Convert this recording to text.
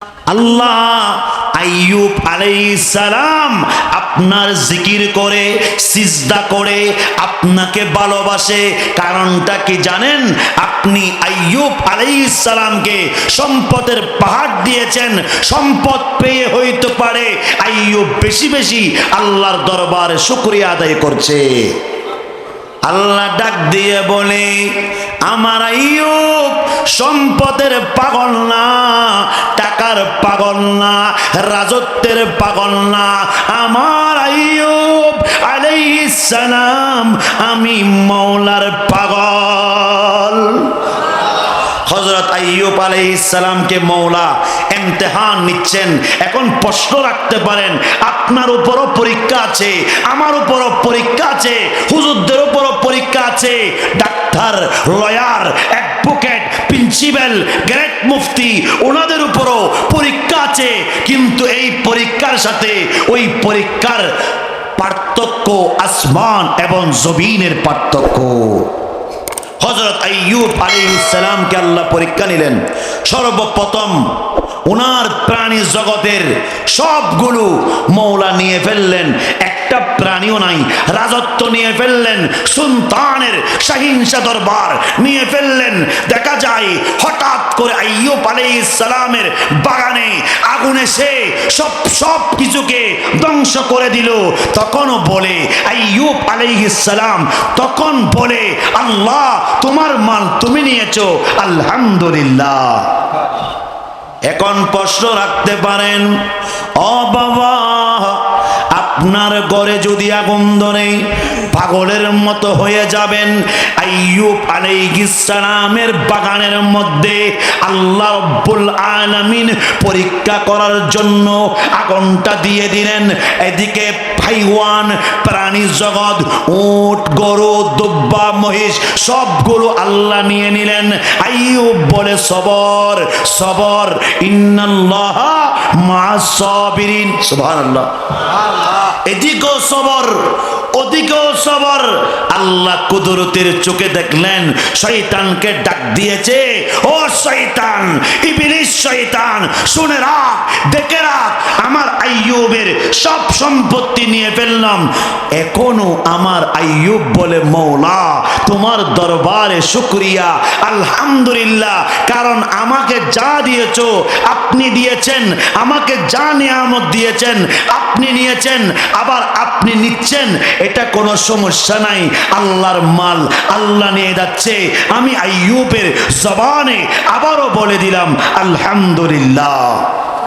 আল্লাহ আইয়ুব আলাইহিস সালাম আপনার জিকির করে সিজদা করে আপনাকে ভালোবাসে। কারণটা কি জানেন? আপনি আইয়ুব আলাইহিস সালামকে সম্পদের পাহাড় দিয়েছেন। সম্পদ পেয়ে হইতে পারে আইয়ুব বেশি বেশি আল্লাহর দরবারে শুকরিয়া আদায় করছে। আল্লাহ ডাক দিয়ে বলে, আমার আইয়ুব সম্পদের পাগল না, টাকার পাগল না, রাজত্বের পাগল না। আমার আইয়ুব আলাইহিস সালাম আমি মওলার পাগল। হযরত আইয়ুব আলাইহিস সালামকে মওলা ইমতিহান নিচ্ছেন। এখন প্রশ্ন রাখতে পারেন, আপনার উপরও পরীক্ষা আছে, আমার উপরও পরীক্ষা আছে, হুজুরদের উপরও পরীক্ষা আছে, doctor, lawyer, advocate, principal, great মুফতি ওনাদের উপরও পরীক্ষা আছে। কিন্তু এই পরীক্ষার সাথে ওই পরীক্ষার পার্থক্য আসমান এবং জমিনের পার্থক্য। হযরত আইয়ুব আলাইহিস সালামকে আল্লাহ পরীক্ষা নিলেন। সর্বপ্রথম ওনার প্রাণী জগতের সবগুলো মওলা নিয়ে ফেললেন, একটা প্রাণীও নাই। রাজত্ব নিয়ে ফেললেন, সুলতানের শাহিনশাহ দরবার নিয়ে ফেললেন। দেখা যায় হঠাৎ করে আইয়ুব আলাইহিস সালামের বাগানে আগুন এসে সব কিছুকে ধ্বংস করে দিল। তখনও বলে আইয়ুব আলাইহিস সালাম, তখন বলে আল্লাহ তোমার মাল তুমি নিয়েছো, আলহামদুলিল্লাহ। এখন প্রশ্ন রাখতে পারেন, ও বাবা, আপনার ঘরে যদি আগুন ধরে পাগলের মতো হয়ে যাবেন। আইয়ুব আলাইহিস সালামের বাগানের মধ্যে আল্লাহ রাব্বুল আলামিন পরীক্ষা করার জন্য আগুনটা দিয়ে দিলেন। এদিকে হাইওয়ান, প্রাণী জগৎ, উট, গরু, দুব্বা, মহিষ সবগুলো আল্লাহ নিয়ে নিলেন। আইয়ুব বলে সবর সবর, ইন্নাল্লাহা মা'আস সাবিরিন। সুবহানাল্লাহ। এদিকেও সবর, ওদিকেও সবর। আল্লাহ কুদরতের চোখে দেখলেন শয়তানকে ডাক দিয়েছে, ও শয়তান, ইবলিস শয়তান, শুনে রাখ, দেখে রাখ, আমার আইয়ুবের সব সম্পত্তি নিয়ে ফেললাম। এখনো আমার আইয়ুব বলে মওলা তোমার দরবারে শুকরিয়া, আলহামদুলিল্লাহ। কারণ আমাকে যা দিয়েছো আপনি দিয়েছেন, আমাকে যা নিয়ামত দিয়েছেন আপনি নিয়েছেন, আবার আপনি নিচ্ছেন, এটা কোনো সমস্যা নাই। আল্লাহর মাল আল্লাহ নিয়ে যাচ্ছে। আমি আইয়ুবের জবানে আবারও বলে দিলাম আলহামদুলিল্লাহ।